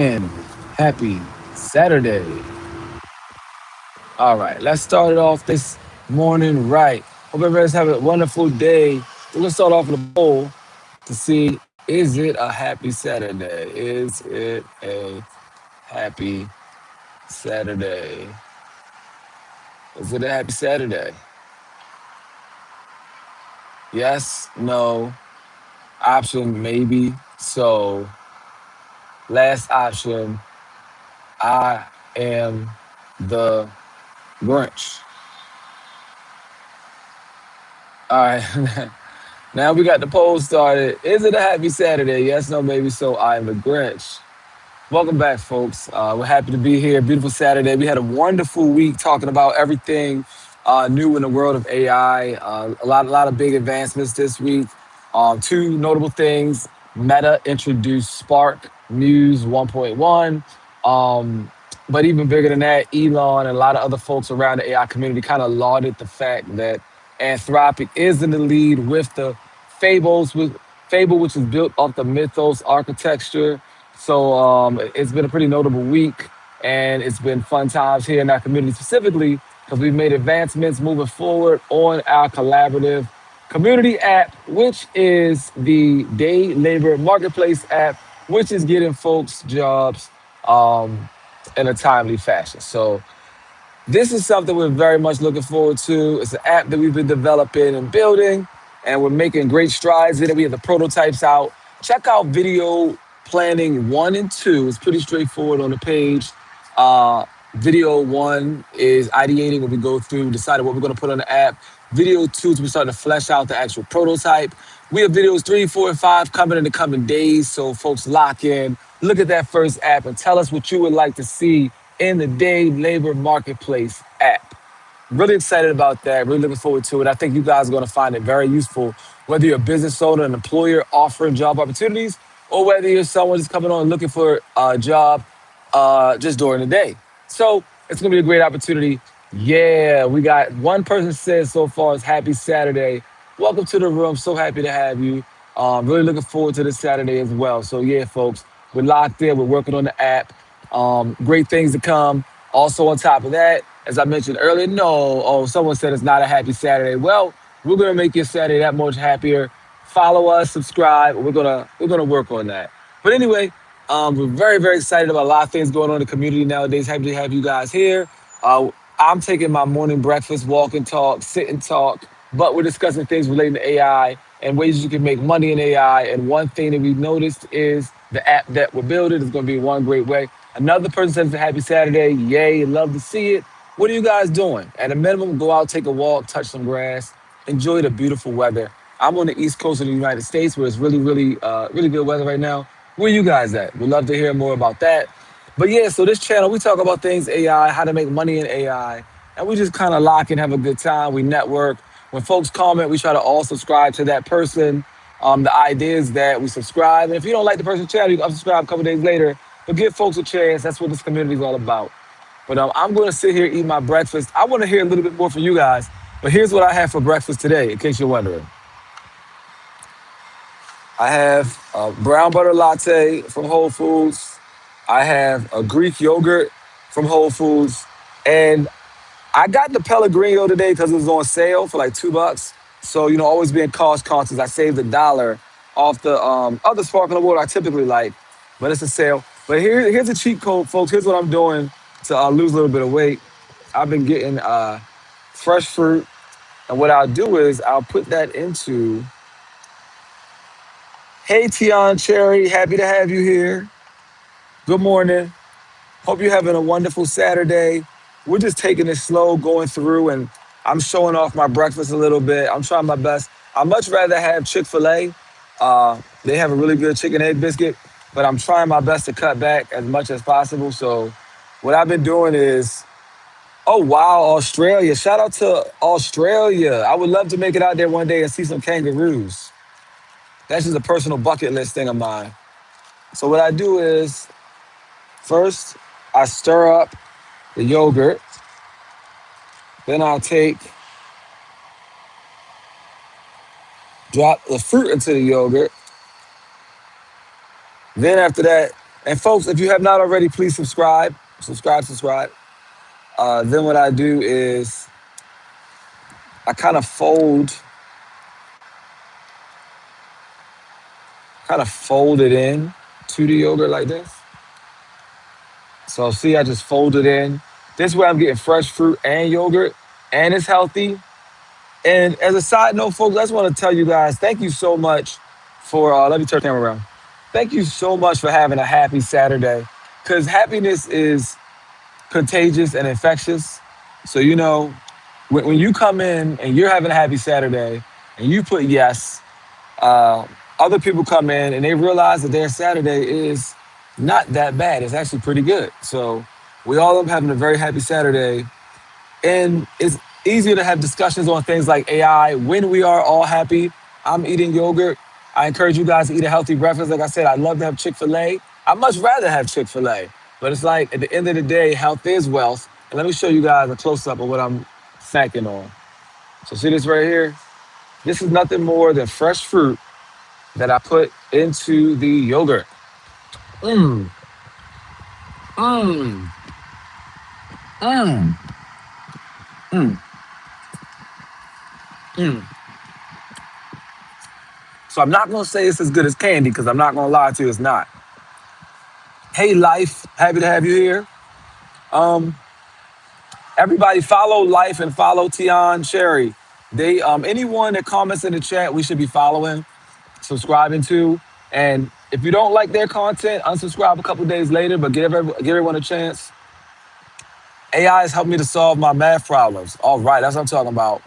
And happy Saturday. All right, let's start it off this morning right. Hope everybody's having a wonderful day. We're gonna start off with a poll to see, is it a happy Saturday? Is it a happy Saturday? Is it a happy Saturday? Yes, no, option maybe. So last option, I am the Grinch. All right. Now we got the poll started. Is it a happy Saturday? Yes, no, maybe so. I am the Grinch. Welcome back, folks. We're happy to be here. Beautiful Saturday. We had a wonderful week talking about everything new in the world of AI. A lot of big advancements this week. Two notable things: Meta introduced Spark Muse 1.1. Um, but even bigger than that, Elon and a lot of other folks around the AI community kind of lauded the fact that Anthropic is in the lead with the Fables, with Fable, which is built off the Mythos architecture. So it's been a pretty notable week, and it's been fun times here in our community specifically because we've made advancements moving forward on our collaborative community app, which is the day labor marketplace app, which is getting folks jobs um, in a timely fashion. So this is something we're very much looking forward to. It's an app that we've been developing and building, and we're making great strides in it. We have the prototypes out. Check out video planning one and two. It's pretty straightforward on the page. Uh, Video one is ideating when we go through, deciding what we're going to put on the app. Video two is we start to flesh out the actual prototype. We have videos three, four, and five coming in the coming days. So folks lock in, look at that first app, and tell us what you would like to see in the day labor marketplace app. Really excited about that. Really looking forward to it. I think you guys are going to find it very useful, whether you're a business owner, an employer offering job opportunities, or whether you're someone just coming on looking for a job just during the day. So it's going to be a great opportunity. Yeah, we got one person says so far is happy Saturday. Welcome to the room. So happy to have you. Really looking forward to this Saturday as well. So yeah, folks, we're locked in. We're working on the app. Great things to come. Also, on top of that, as I mentioned earlier, no, oh, someone said it's not a happy Saturday. Well, we're gonna make your Saturday that much happier. Follow us, subscribe. We're gonna work on that. But anyway, we're very excited about a lot of things going on in the community nowadays. Happy to have you guys here. Uh, I'm taking my morning breakfast, walk and talk, sit and talk, but we're discussing things relating to AI and ways you can make money in AI. And one thing that we've noticed is the app that we're building is going to be one great way. Another person says, a happy Saturday. Yay, love to see it. What are you guys doing? At a minimum, go out, take a walk, touch some grass, enjoy the beautiful weather. I'm on the East Coast of the United States where it's really good weather right now. Where you guys at? We'd love to hear more about that. But yeah, so this channel, we talk about things AI, how to make money in AI, and we just kind of lock and have a good time. We network. When folks comment, we try to all subscribe to that person. The idea is that we subscribe, and if you don't like the person's channel, you can unsubscribe a couple days later. But give folks a chance. That's what this community is all about. But I'm going to sit here eat my breakfast. I want to hear a little bit more from you guys. But here's what I had for breakfast today, in case you're wondering. I have a brown butter latte from Whole Foods. I have a Greek yogurt from Whole Foods. And I got the Pellegrino today because it was on sale for like $2. So, always being cost conscious, I saved $1 off the other sparkling water I typically like, but it's a sale. But here's a cheat code, folks. Here's what I'm doing to lose a little bit of weight. I've been getting fresh fruit. And what I'll do is I'll put that into, hey, Tian Cherry, happy to have you here. Good morning. Hope you're having a wonderful Saturday. We're just taking it slow, going through, and I'm showing off my breakfast a little bit. I'm trying my best. I'd much rather have Chick-fil-A. They have a really good chicken egg biscuit, but I'm trying my best to cut back as much as possible. So what I've been doing is, oh, wow, Australia. Shout out to Australia. I would love to make it out there one day and see some kangaroos. That's just a personal bucket list thing of mine. So what I do is, first, I stir up the yogurt. Then I'll drop the fruit into the yogurt. Then after that, And folks, if you have not already, please subscribe, subscribe, subscribe. Then what I do is I kind of fold it in to the yogurt like this. So see, I just fold it in. This way I'm getting fresh fruit and yogurt, and it's healthy. And as a side note, folks, I just want to tell you guys, thank you so much for, let me turn the camera around. Thank you so much for having a happy Saturday, because happiness is contagious and infectious. So, when you come in and you're having a happy Saturday and you put yes, uh, other people come in and they realize that their Saturday is not that bad. It's actually pretty good. So we all end up having a very happy Saturday. And it's easier to have discussions on things like AI when we are all happy. I'm eating yogurt. I encourage you guys to eat a healthy breakfast. Like I said, I'd love to have Chick-fil-A. I'd much rather have Chick-fil-A. But it's like at the end of the day, health is wealth. And let me show you guys a close-up of what I'm snacking on. So see this right here? This is nothing more than fresh fruit that I put into the yogurt. Mmm, mmm, mmm, mmm, mmm. So I'm not gonna say it's as good as candy because I'm not gonna lie to you, it's not. Hey, Life, happy to have you here. Um, Everybody follow Life and follow Tian Sherry. They anyone that comments in the chat, we should be following, subscribing to. And if you don't like their content, unsubscribe a couple days later, but give everyone a chance. AI has helped me to solve my math problems. All right, that's what I'm talking about.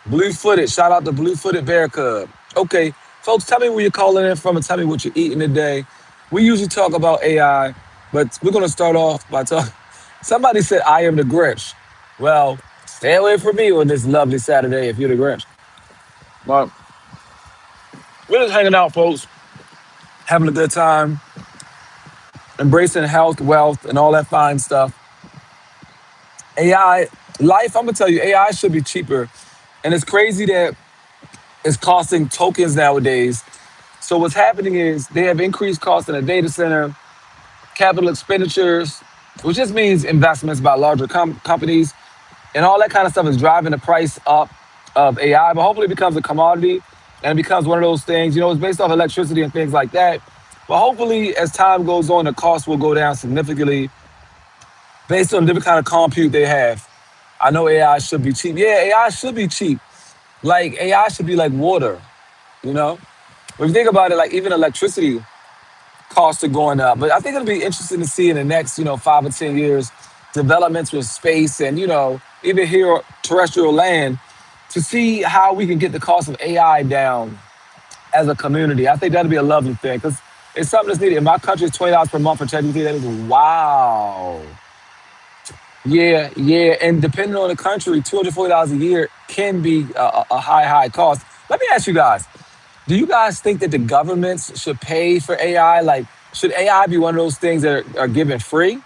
Blue Footed, shout out to Blue Footed Bear Cub. Okay, folks, tell me where you're calling in from and tell me what you're eating today. We usually talk about AI, but we're gonna start off by talking. Somebody said I am the Grinch. Well, stay away from me on this lovely Saturday if you're the Grinch. But we're just hanging out, folks, having a good time, embracing health, wealth, and all that fine stuff. AI, life, I'm gonna tell you, AI should be cheaper. And it's crazy that it's costing tokens nowadays. So what's happening is they have increased costs in the data center, capital expenditures, which just means investments by larger companies, and all that kind of stuff is driving the price up of AI. But hopefully, it becomes a commodity and it becomes one of those things. It's based off electricity and things like that. But hopefully, as time goes on, the cost will go down significantly based on the different kind of compute they have. I know AI should be cheap. Yeah, AI should be cheap. Like AI should be like water. You know, if you think about it, like even electricity costs are going up. But I think it'll be interesting to see in the next, 5 or 10 years, developments with space and, even here terrestrial land to see how we can get the cost of AI down as a community. I think that'd be a lovely thing because it's something that's needed. In my country, it's $20 per month for ChatGPT. That is wow. Yeah, yeah. And depending on the country, $240 a year can be a high, high cost. Let me ask you guys, do you guys think that the governments should pay for AI? Like, should AI be one of those things that are given free?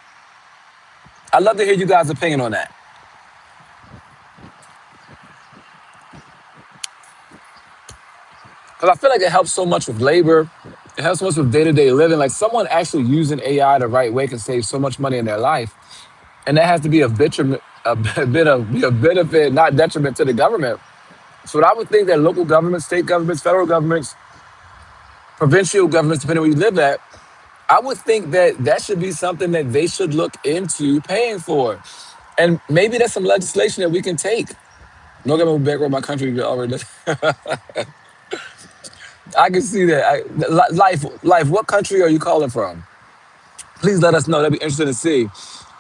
I'd love to hear you guys' opinion on that. Because I feel like it helps so much with labor. It helps so much with day-to-day living. Like someone actually using AI the right way can save so much money in their life. And that has to be be a benefit, not detriment to the government. So I would think that local governments, state governments, federal governments, provincial governments, depending on where you live at, I would think that that should be something that they should look into paying for. And maybe that's some legislation that we can take. No government will bankrupt my country already. I can see that. Life, what country are you calling from? Please let us know. That'd be interesting to see.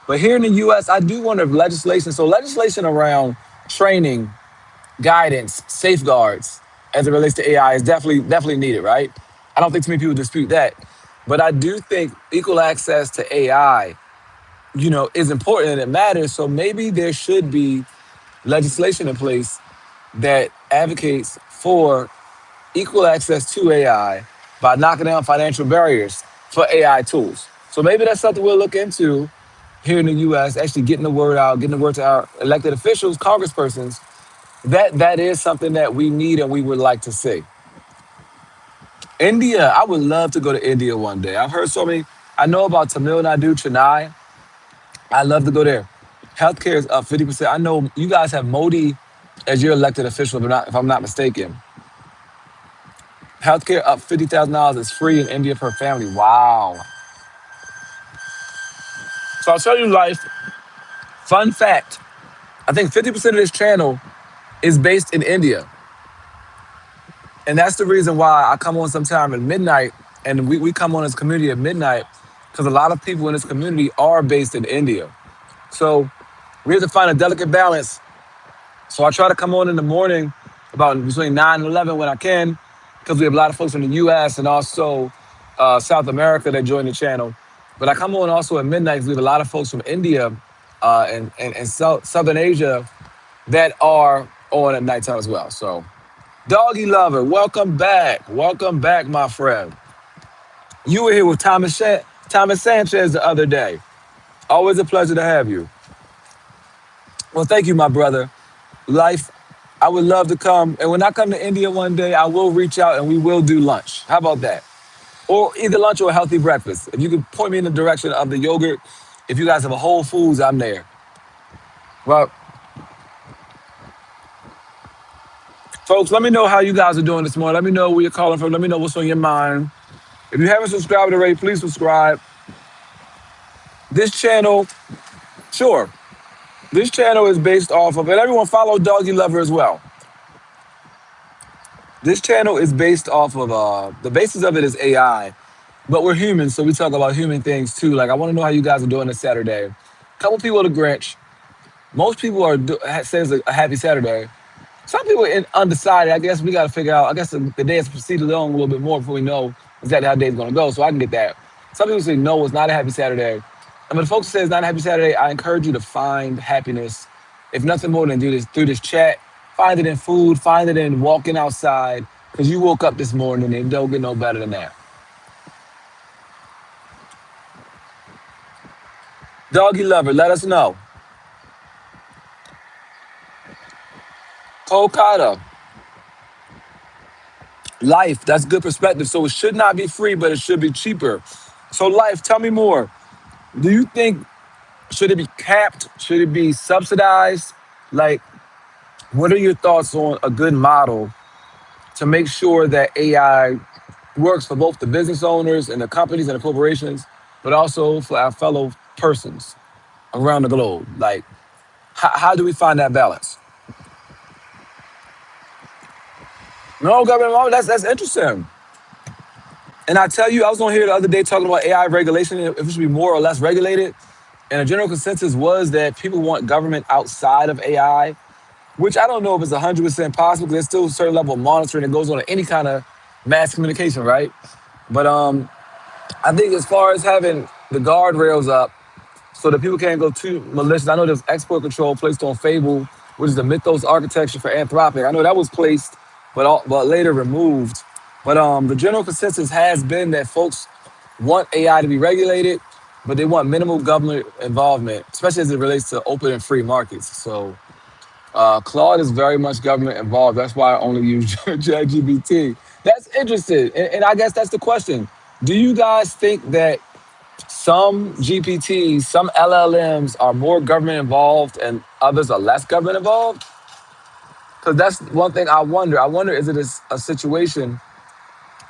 But here in the US, I do wonder if legislation, so legislation around training, guidance, safeguards as it relates to AI is definitely needed, right? I don't think too many people dispute that. But I do think equal access to AI, is important and it matters. So maybe there should be legislation in place that advocates for equal access to AI by knocking down financial barriers for AI tools. So maybe that's something we'll look into here in the US, actually getting the word out, getting the word to our elected officials, congresspersons. That is something that we need and we would like to see. India, I would love to go to India one day. I've heard so many. I know about Tamil Nadu, Chennai. I love to go there. Healthcare is up 50%. I know you guys have Modi as your elected official, if I'm not mistaken. Healthcare up $50,000 is free in India per family. Wow. So I'll tell you life. Fun fact. I think 50% of this channel is based in India. And that's the reason why I come on sometime at midnight and we come on as a community at midnight because a lot of people in this community are based in India. So we have to find a delicate balance. So I try to come on in the morning about between 9 and 11 when I can because we have a lot of folks from the US and also South America that join the channel. But I come on also at midnight because we have a lot of folks from India and Southern Asia that are on at nighttime as well. So, Doggy Lover, welcome back. Welcome back, my friend. You were here with Thomas Sanchez the other day. Always a pleasure to have you. Well, thank you, my brother. Life, I would love to come. And when I come to India one day, I will reach out and we will do lunch. How about that? Or either lunch or a healthy breakfast. If you could point me in the direction of the yogurt, if you guys have a Whole Foods, I'm there. Well, folks, let me know how you guys are doing this morning. Let me know where you're calling from. Let me know what's on your mind. If you haven't subscribed already, please subscribe. This channel, sure, this channel is based off of, and everyone follow Doggy Lover as well. This channel is based off of, the basis of it is AI, but we're humans, so we talk about human things too. Like, I want to know how you guys are doing this Saturday. Couple people are the Grinch. Most people says a happy Saturday. Some people are undecided. I guess we got to figure out. I guess the day has proceeded on a little bit more before we know exactly how the day's going to go. So I can get that. Some people say no, it's not a happy Saturday. And when folks say it's not a happy Saturday, I encourage you to find happiness, if nothing more than do this through this chat. Find it in food. Find it in walking outside because you woke up this morning and don't get no better than that. Doggy Lover, let us know. Kolkata, life. That's good perspective. So it should not be free, but it should be cheaper. So life, tell me more. Do you think should it be capped? Should it be subsidized? Like, what are your thoughts on a good model to make sure that AI works for both the business owners and the companies and the corporations, but also for our fellow persons around the globe? Like, how do we find that balance? No government model. That's interesting. And I tell you, I was on here the other day talking about AI regulation, if it should be more or less regulated. And a general consensus was that people want government outside of AI, which I don't know if it's 100% possible because there's still a certain level of monitoring that goes on in any kind of mass communication, right? But I think as far as having the guardrails up so that people can't go too malicious, I know there's export control placed on Fable, which is the Mythos architecture for Anthropic. I know that was placed, but later removed. But the general consensus has been that folks want AI to be regulated, but they want minimal government involvement, especially as it relates to open and free markets. So Claude is very much government involved. That's why I only use ChatGPT. That's interesting. And I guess that's the question. Do you guys think that some GPTs, some LLMs are more government involved and others are less government involved? Because that's one thing I wonder. I wonder, is it a situation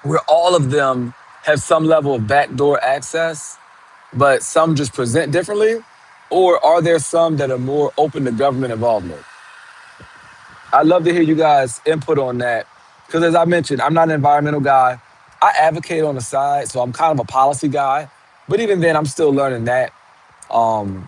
where all of them have some level of backdoor access, but some just present differently? Or are there some that are more open to government involvement? I'd love to hear you guys' input on that. Because as I mentioned, I'm not an environmental guy. I advocate on the side, so I'm kind of a policy guy. But even then, I'm still learning that. Um,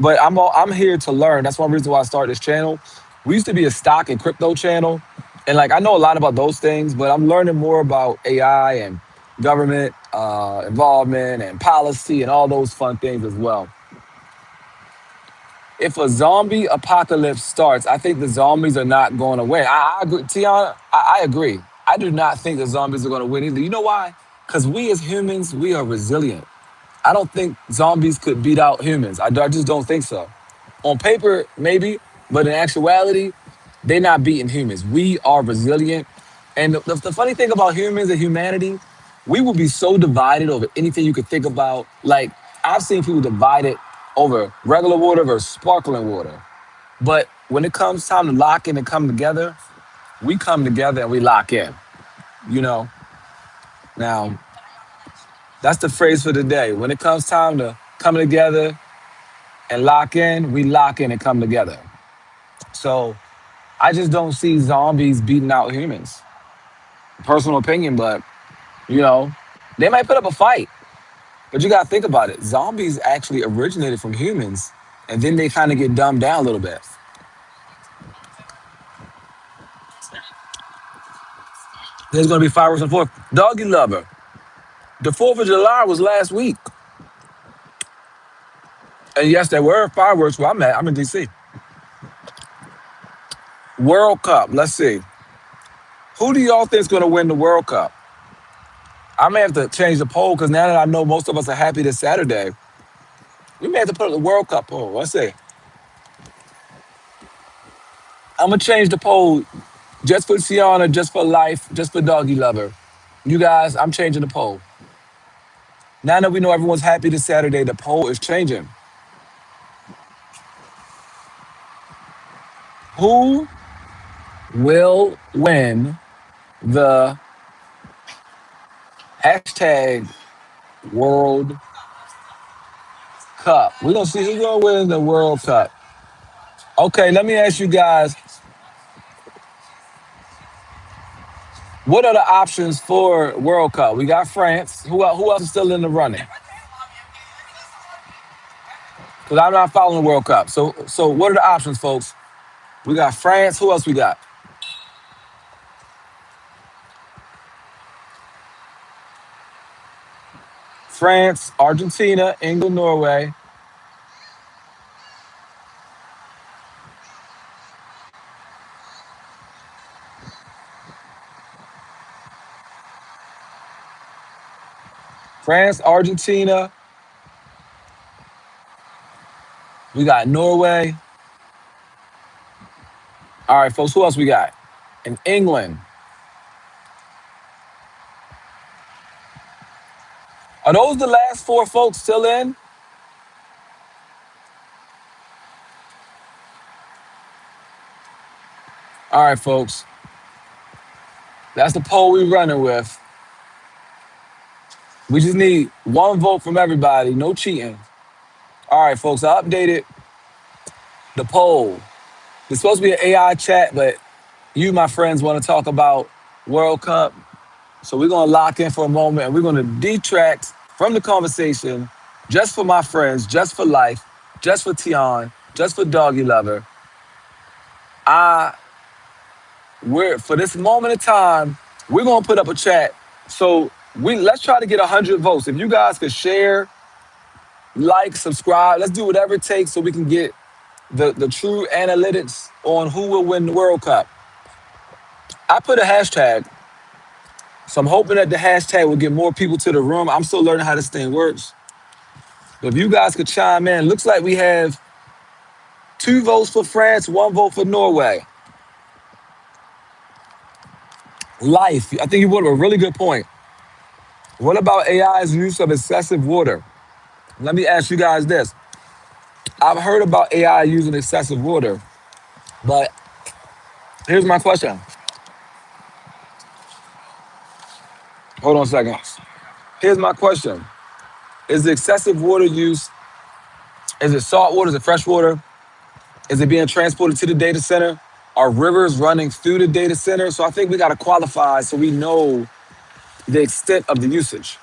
but I'm here to learn. That's one reason why I started this channel. We used to be a stock and crypto channel, and like I know a lot about those things, but I'm learning more about AI and government involvement and policy and all those fun things as well. If a zombie apocalypse starts, I think the zombies are not going to win. I agree, Tiana. I agree. I do not think the zombies are going to win either. You know why? Because we as humans, we are resilient. I don't think zombies could beat out humans. I just don't think so. On paper, maybe, but in actuality, they're not beating humans. We are resilient. And the funny thing about humans and humanity we would be so divided over anything you could think about. Like, I've seen people divided over regular water versus sparkling water. But when it comes time to lock in and come together, we come together and we lock in. You know, now that's the phrase for today. When it comes time to come together and lock in, we lock in and come together. So I just don't see zombies beating out humans. Personal opinion, but you know, they might put up a fight. But you gotta think about it. Zombies actually originated from humans, and then they kind of get dumbed down a little bit. There's gonna be fireworks on the fourth. Doggy lover. The Fourth of July was last week, and yes, there were fireworks where I'm at. I'm in DC. World Cup. Let's see. Who do y'all think is gonna win the World Cup? I may have to change the poll because now that I know most of us are happy this Saturday, we may have to put up the World Cup poll. Let's see. I'm gonna change the poll just for Tiana, just for life, just for Doggy Lover. You guys, I'm changing the poll. Now that we know everyone's happy this Saturday, the poll is changing. Who will win the hashtag World Cup? We're gonna see who's gonna win the World Cup. Okay, let me ask you guys, what are the options for World Cup? We got France. Who else is still in the running? Because I'm not following the World Cup. So what are the options, folks? We got France. Who else we got? France, Argentina, England, Norway. France, Argentina. We got Norway. All right, folks. Who else we got? In England. Are those the last four folks still in? All right, folks. That's the poll we running with. We just need one vote from everybody. No cheating. All right, folks. I updated the poll. It's supposed to be an AI chat, but you, my friends, want to talk about World Cup. So we're gonna lock in for a moment and we're gonna detract from the conversation just for my friends, just for life, just for Tion, just for Doggy Lover. I we're for this moment of time, we're gonna put up a chat. So we let's try to get 100 votes. If you guys could share, like, subscribe, let's do whatever it takes so we can get the true analytics on who will win the World Cup. I put a hashtag, so I'm hoping that the hashtag will get more people to the room. I'm still learning how this thing works. But if you guys could chime in, looks like we have 2 votes for France, 1 vote for Norway. Life. I think you brought up a really good point. What about AI's use of excessive water? Let me ask you guys this. I've heard about AI using excessive water, but here's my question. Hold on a second. Here's my question. Is the excessive water use, is it salt water? Is it fresh water? Is it being transported to the data center? Are rivers running through the data center? So I think we got to qualify so we know the extent of the usage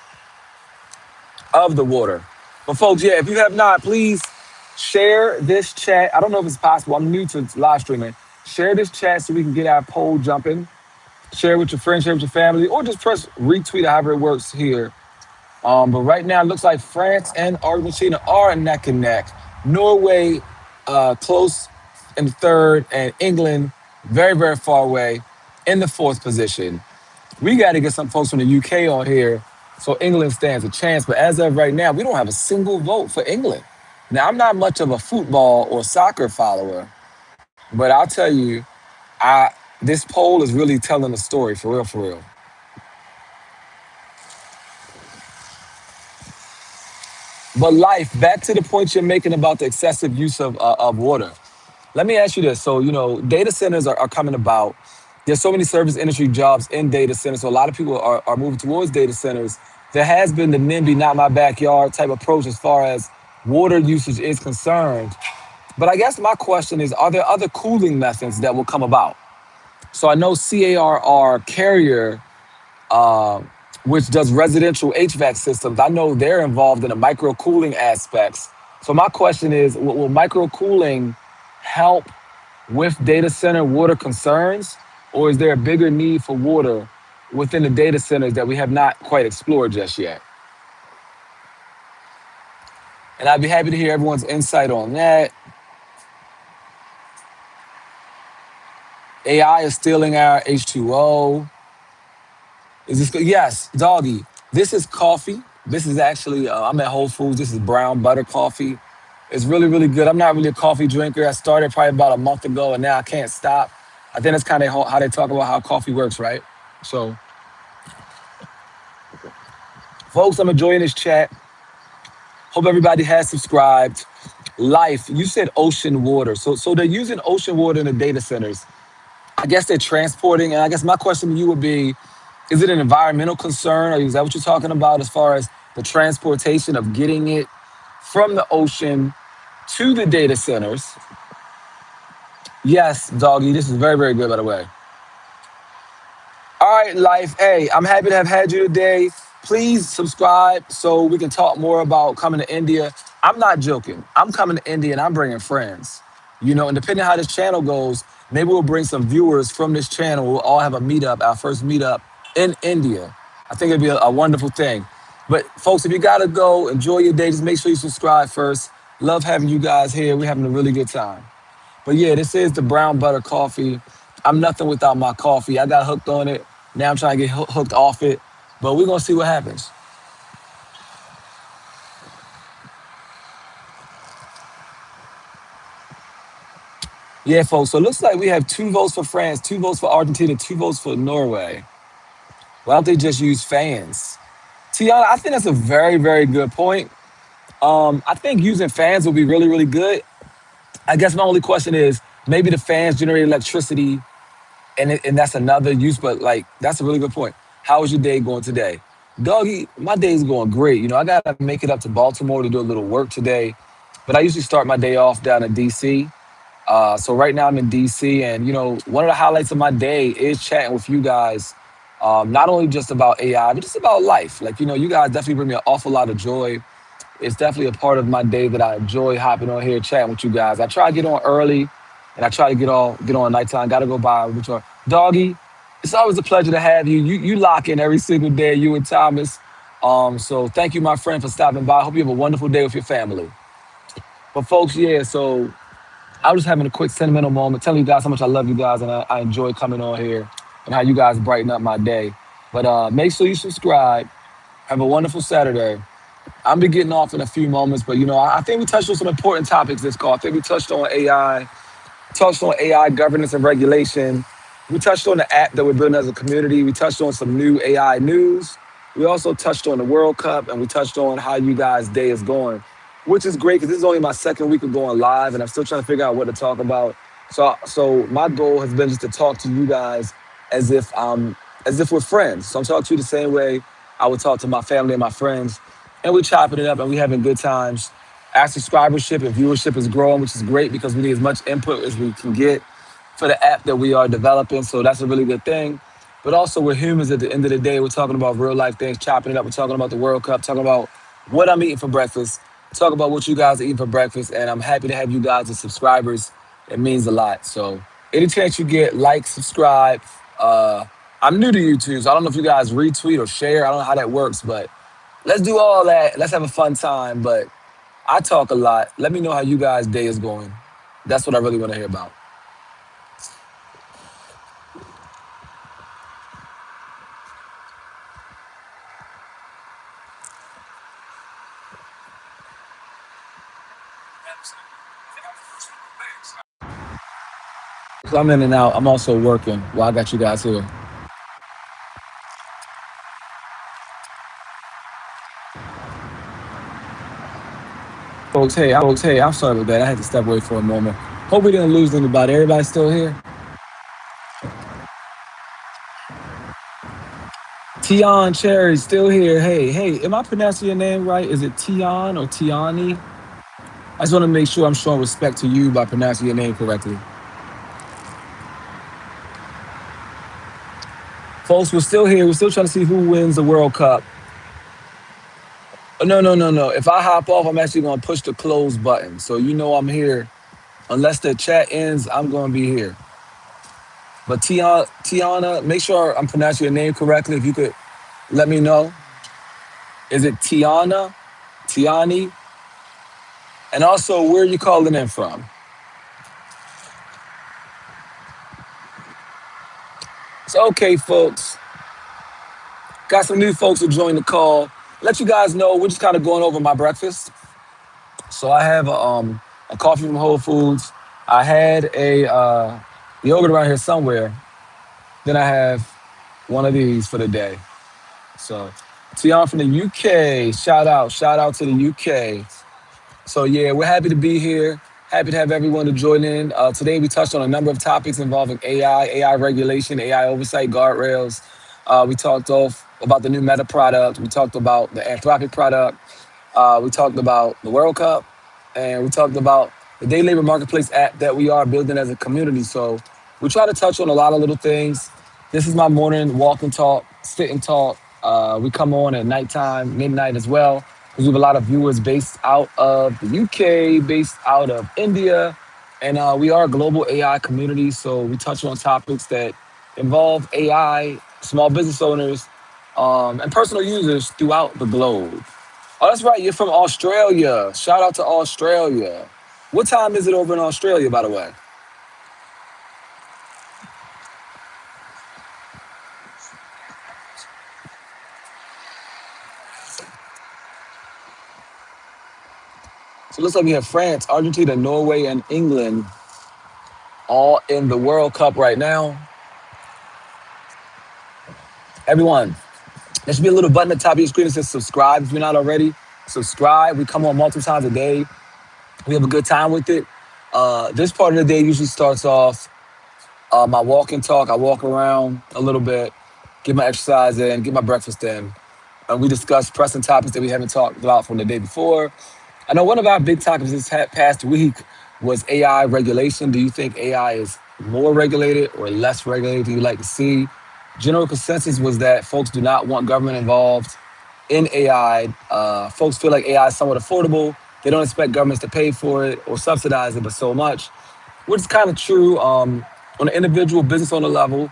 of the water. But folks, yeah, if you have not, please share this chat. I don't know if it's possible. I'm new to live streaming. Share this chat so we can get our poll jumping. Share with your friends, share with your family, or just press retweet, however it works here. But right now, it looks like France and Argentina are neck and neck. Norway close in third, and England very, very far away in the fourth position. We got to get some folks from the UK on here so England stands a chance. But as of right now, we don't have a single vote for England. Now, I'm not much of a football or soccer follower, but I'll tell you, I this poll is really telling the story for real, for real. But life, back to the point you're making about the excessive use of water. Let me ask you this. So, data centers are coming about. There's so many service industry jobs in data centers. So a lot of people are moving towards data centers. There has been the NIMBY, not my backyard type approach as far as water usage is concerned. But I guess my question is, are there other cooling methods that will come about? So I know CARR Carrier, which does residential HVAC systems, I know they're involved in the micro cooling aspects. So my question is, will micro cooling help with data center water concerns, or is there a bigger need for water within the data centers that we have not quite explored just yet? And I'd be happy to hear everyone's insight on that. AI is stealing our H2O. Is this good? Yes, doggy. This is coffee. This is actually, I'm at Whole Foods. This is brown butter coffee. It's really, really good. I'm not really a coffee drinker. I started probably about a month ago and now I can't stop. I think that's kind of how they talk about how coffee works, right? So, folks, I'm enjoying this chat. Hope everybody has subscribed. Life, you said ocean water. So they're using ocean water in the data centers. I guess they're transporting, and I guess my question to you would be, is it an environmental concern? Or is that what you're talking about as far as the transportation of getting it from the ocean to the data centers? Yes, doggy, this is very, very good, by the way. All right, life. Hey, I'm happy to have had you today. Please subscribe so we can talk more about coming to India. I'm not joking. I'm coming to India and I'm bringing friends. And depending on how this channel goes, maybe we'll bring some viewers from this channel. We'll all have a meetup, our first meetup in India. I think it'd be a wonderful thing. But folks, if you gotta go, enjoy your day. Just make sure you subscribe first. Love having you guys here. We're having a really good time. But yeah, this is the brown butter coffee. I'm nothing without my coffee. I got hooked on it. Now I'm trying to get hooked off it. But we're gonna see what happens. Yeah, folks. So it looks like we have 2 votes for France, 2 votes for Argentina, 2 votes for Norway. Why don't they just use fans? Tiana, I think that's a very, very good point. I think using fans will be really, really good. I guess my only question is maybe the fans generate electricity and that's another use. But like, that's a really good point. How is your day going today, doggy? My day's going great. I gotta make it up to Baltimore to do a little work today, but I usually start my day off down in DC. So right now I'm in DC, and one of the highlights of my day is chatting with you guys. Not only just about AI, but just about life. Like you guys definitely bring me an awful lot of joy. It's definitely a part of my day that I enjoy hopping on here chatting with you guys. I try to get on early, and I try to get on at nighttime. Got to go by which are doggy. It's always a pleasure to have you. You lock in every single day. You and Thomas. So thank you, my friend, for stopping by. I hope you have a wonderful day with your family. But folks, yeah. So I was just having a quick sentimental moment, telling you guys how much I love you guys, and I enjoy coming on here and how you guys brighten up my day. But make sure you subscribe. Have a wonderful Saturday. I'm be getting off in a few moments, but I think we touched on some important topics this call. I think we touched on AI governance and regulation. We touched on the app that we're building as a community. We touched on some new AI news. We also touched on the World Cup, and we touched on how you guys' day is going, which is great because this is only my second week of going live, and I'm still trying to figure out what to talk about. So my goal has been just to talk to you guys as if as if we're friends. So I'm talking to you the same way I would talk to my family and my friends, and we're chopping it up and we having good times. Our subscribership and viewership is growing, which is great because we need as much input as we can get for the app that we are developing. So that's a really good thing. But also, we're humans at the end of the day. We're talking about real life things, chopping it up. We're talking about the World Cup, talking about what I'm eating for breakfast, talk about what you guys are eating for breakfast. And I'm happy to have you guys as subscribers. It means a lot. So, any chance you get, like, subscribe. I'm new to YouTube, so I don't know if you guys retweet or share. I don't know how that works, but let's do all that. Let's have a fun time. But I talk a lot. Let me know how you guys' day is going. That's what I really want to hear about. So I'm in and out. I'm also working while I got you guys here. Hey, I'm sorry about that. I had to step away for a moment. Hope we didn't lose anybody. Everybody still here? Tion Cherry still here. Hey, am I pronouncing your name right? Is it Tion or Tiani? I just want to make sure I'm showing respect to you by pronouncing your name correctly. Folks, we're still here. We're still trying to see who wins the World Cup. Oh, no, no, no, no. If I hop off, I'm actually going to push the close button. So you know I'm here. Unless the chat ends, I'm going to be here. But Tiana, make sure I'm pronouncing your name correctly. If you could let me know. Is it Tiana? Tiani? And also, where are you calling in from? So, okay, folks. Got some new folks who joined the call. Let you guys know, we're just kind of going over my breakfast. So I have a coffee from Whole Foods. I had a yogurt around here somewhere. Then I have one of these for the day. So, Tiana from the UK, shout out to the UK. So yeah, we're happy to be here. Happy to have everyone to join in. Today we touched on a number of topics involving AI regulation, AI oversight, guardrails. We talked off about the new Meta product. We talked about the Anthropic product. We talked about the World Cup, and we talked about the day labor marketplace app that we are building as a community. So we try to touch on a lot of little things. This is my morning walk and talk, sit and talk. We come on at nighttime, midnight as well, because we have a lot of viewers based out of the UK, based out of India, and we are a global AI community. So we touch on topics that involve AI, small business owners, and personal users throughout the globe. Oh, that's right. You're from Australia. Shout out to Australia. What time is it over in Australia, by the way? So it looks like we have France, Argentina, Norway, and England all in the World Cup right now. Everyone, there should be a little button at the top of your screen that says subscribe if you're not already. Subscribe. We come on multiple times a day. We have a good time with it. This part of the day usually starts off my walk and talk. I walk around a little bit, get my exercise in, get my breakfast in. And we discuss pressing topics that we haven't talked about from the day before. I know one of our big topics this past week was AI regulation. Do you think AI is more regulated or less regulated than you like to see? General consensus was that folks do not want government involved in AI. Folks feel like AI is somewhat affordable. They don't expect governments to pay for it or subsidize it, but so much, which is kind of true on an individual business owner level.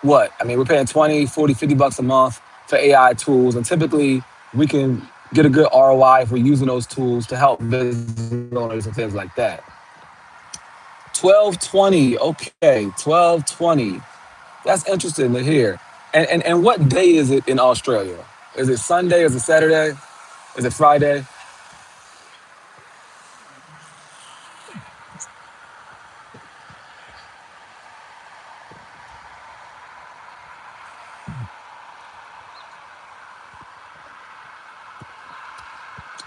What? I mean, we're paying 20, 40, $50 a month for AI tools, and typically we can get a good ROI if we're using those tools to help business owners and things like that. 1220, okay, 1220. That's interesting to hear. And what day is it in Australia? Is it Sunday? Is it Saturday? Is it Friday?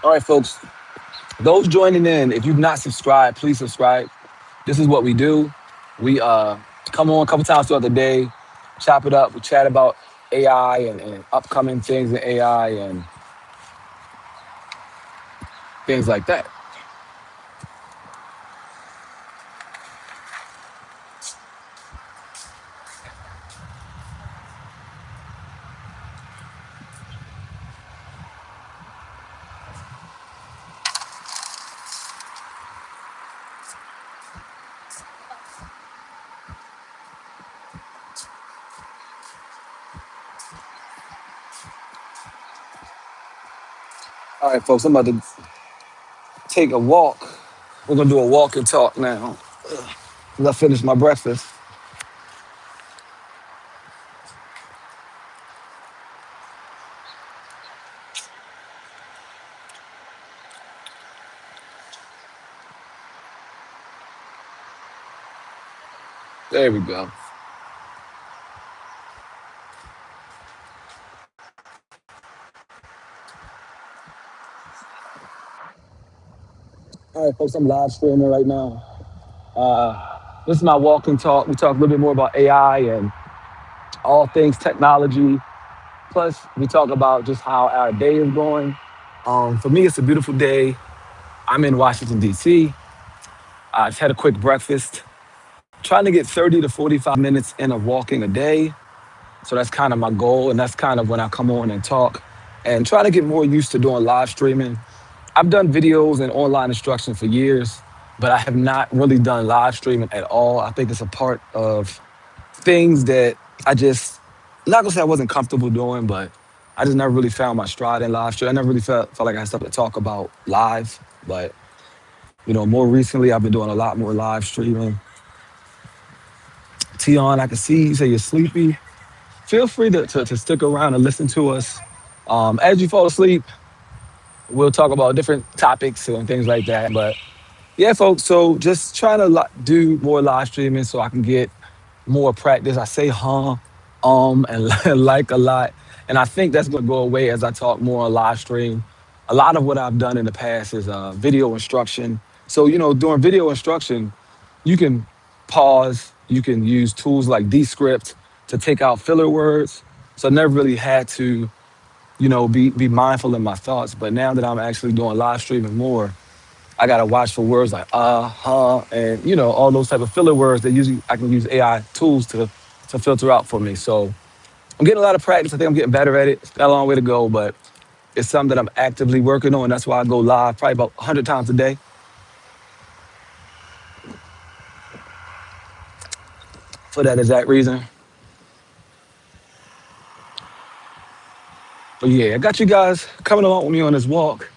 All right, folks. Those joining in, if you've not subscribed, please subscribe. This is what we do. We come on a couple times throughout the day, chop it up, we chat about AI and upcoming things in AI and things like that. All right, folks, I'm about to take a walk. We're gonna do a walk and talk now. I finished my breakfast. There we go. All right, folks, I'm live streaming right now. This is my walk and talk. We talk a little bit more about AI and all things technology. Plus, we talk about just how our day is going. For me, it's a beautiful day. I'm in Washington, D.C. I just had a quick breakfast, trying to get 30 to 45 minutes in of walking a day. So that's kind of my goal. And that's kind of when I come on and talk and try to get more used to doing live streaming. I've done videos and online instruction for years, but I have not really done live streaming at all. I think it's a part of things that I just, I'm not gonna say I wasn't comfortable doing, but I just never really found my stride in live stream. I never really felt like I had stuff to talk about live. But more recently I've been doing a lot more live streaming. Tion, I can see you say you're sleepy. Feel free to stick around and listen to us. As you fall asleep, we'll talk about different topics and things like that. But yeah, folks. So just trying to do more live streaming so I can get more practice. I say and like a lot, and I think that's going to go away as I talk more on live stream. A lot of what I've done in the past is video instruction. So during video instruction, you can pause. You can use tools like Descript to take out filler words. So I never really had to be mindful in my thoughts. But now that I'm actually doing live streaming more, I gotta watch for words like and all those type of filler words that usually I can use AI tools to filter out for me. So I'm getting a lot of practice. I think I'm getting better at it. It's got a long way to go, but it's something that I'm actively working on. That's why I go live probably about 100 times a day for that exact reason. But yeah, I got you guys coming along with me on this walk.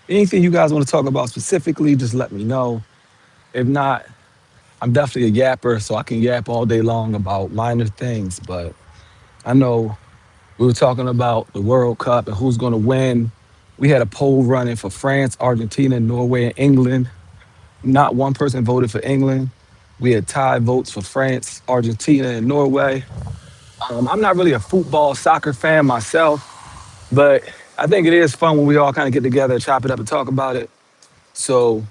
Anything you guys want to talk about specifically, just let me know. If not, I'm definitely a yapper, so I can yap all day long about minor things. But I know we were talking about the World Cup and who's going to win. We had a poll running for France, Argentina, Norway, and England. Not one person voted for England. We had tied votes for France, Argentina, and Norway. I'm not really a football, soccer fan myself, but I think it is fun when we all kind of get together, chop it up, and talk about it. So,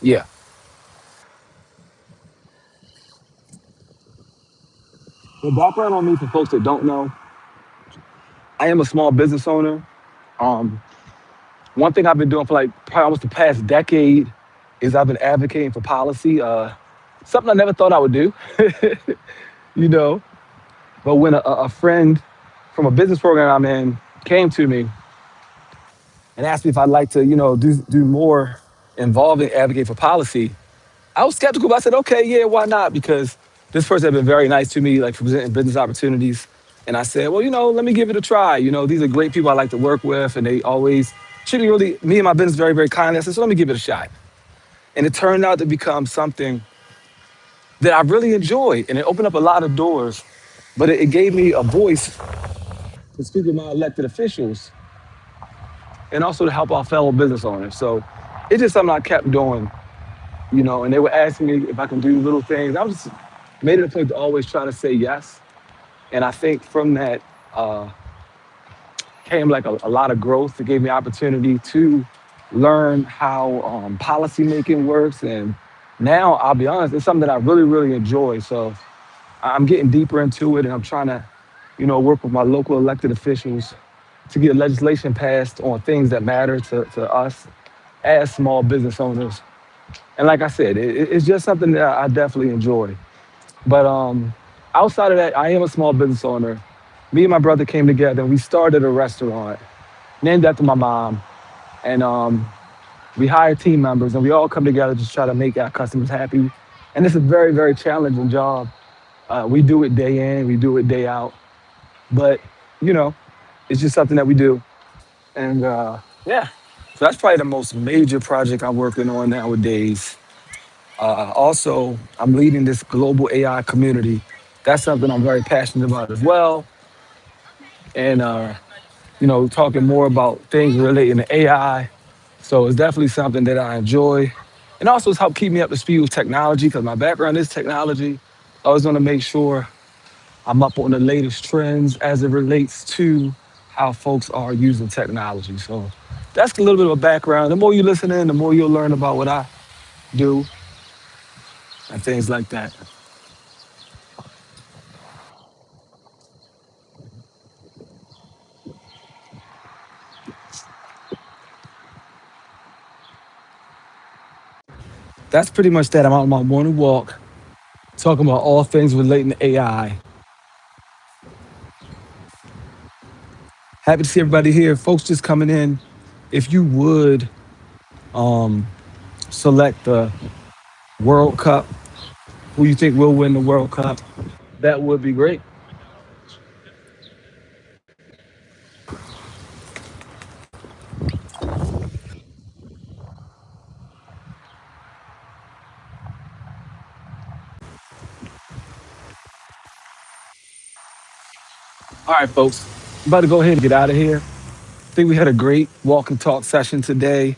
yeah. The background on me for folks that don't know, I am a small business owner. Um, One thing I've been doing for like probably almost the past decade is I've been advocating for policy. Something I never thought I would do, you know. But when a friend from a business program I'm in came to me and asked me if I'd like to, do more involving advocate for policy, I was skeptical, but I said, okay, yeah, why not? Because this person had been very nice to me, like for presenting business opportunities. And I said, well, let me give it a try. These are great people I like to work with, and they always treat me and my business very, very kindly. I said, so let me give it a shot. And it turned out to become something that I really enjoyed, and it opened up a lot of doors. But it gave me a voice to speak with my elected officials and also to help our fellow business owners. So it's just something I kept doing, and they were asking me if I can do little things. I was made it a point to always try to say yes. And I think from that came like a lot of growth. It gave me opportunity to learn how policy making works. And now I'll be honest, it's something that I really, really enjoy. So I'm getting deeper into it, and I'm trying to, work with my local elected officials to get legislation passed on things that matter to us as small business owners. And like I said, it's just something that I definitely enjoy. But outside of that, I am a small business owner. Me and my brother came together and we started a restaurant named after my mom. And we hired team members and we all come together to try to make our customers happy. And it's a very, very challenging job. We do it day in, we do it day out. But, you know, it's just something that we do. And yeah, so that's probably the most major project I'm working on nowadays. Also, I'm leading this global AI community. That's something I'm very passionate about as well. And, talking more about things relating to AI. So it's definitely something that I enjoy. And also, it's helped keep me up to speed with technology because my background is technology. I always want to make sure I'm up on the latest trends as it relates to how folks are using technology. So that's a little bit of a background. The more you listen in, the more you'll learn about what I do and things like that. That's pretty much that. I'm out on my morning walk, talking about all things relating to AI. Happy to see everybody here. Folks just coming in. If you would select the World Cup, who you think will win the World Cup, that would be great. All right, folks. I'm about to go ahead and get out of here. I think we had a great walk and talk session today.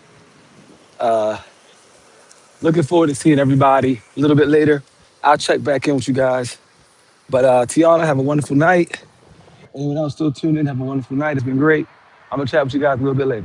Looking forward to seeing everybody a little bit later. I'll check back in with you guys. But Tiana, have a wonderful night. Anyone else still tuned in, have a wonderful night. It's been great. I'm going to chat with you guys a little bit later.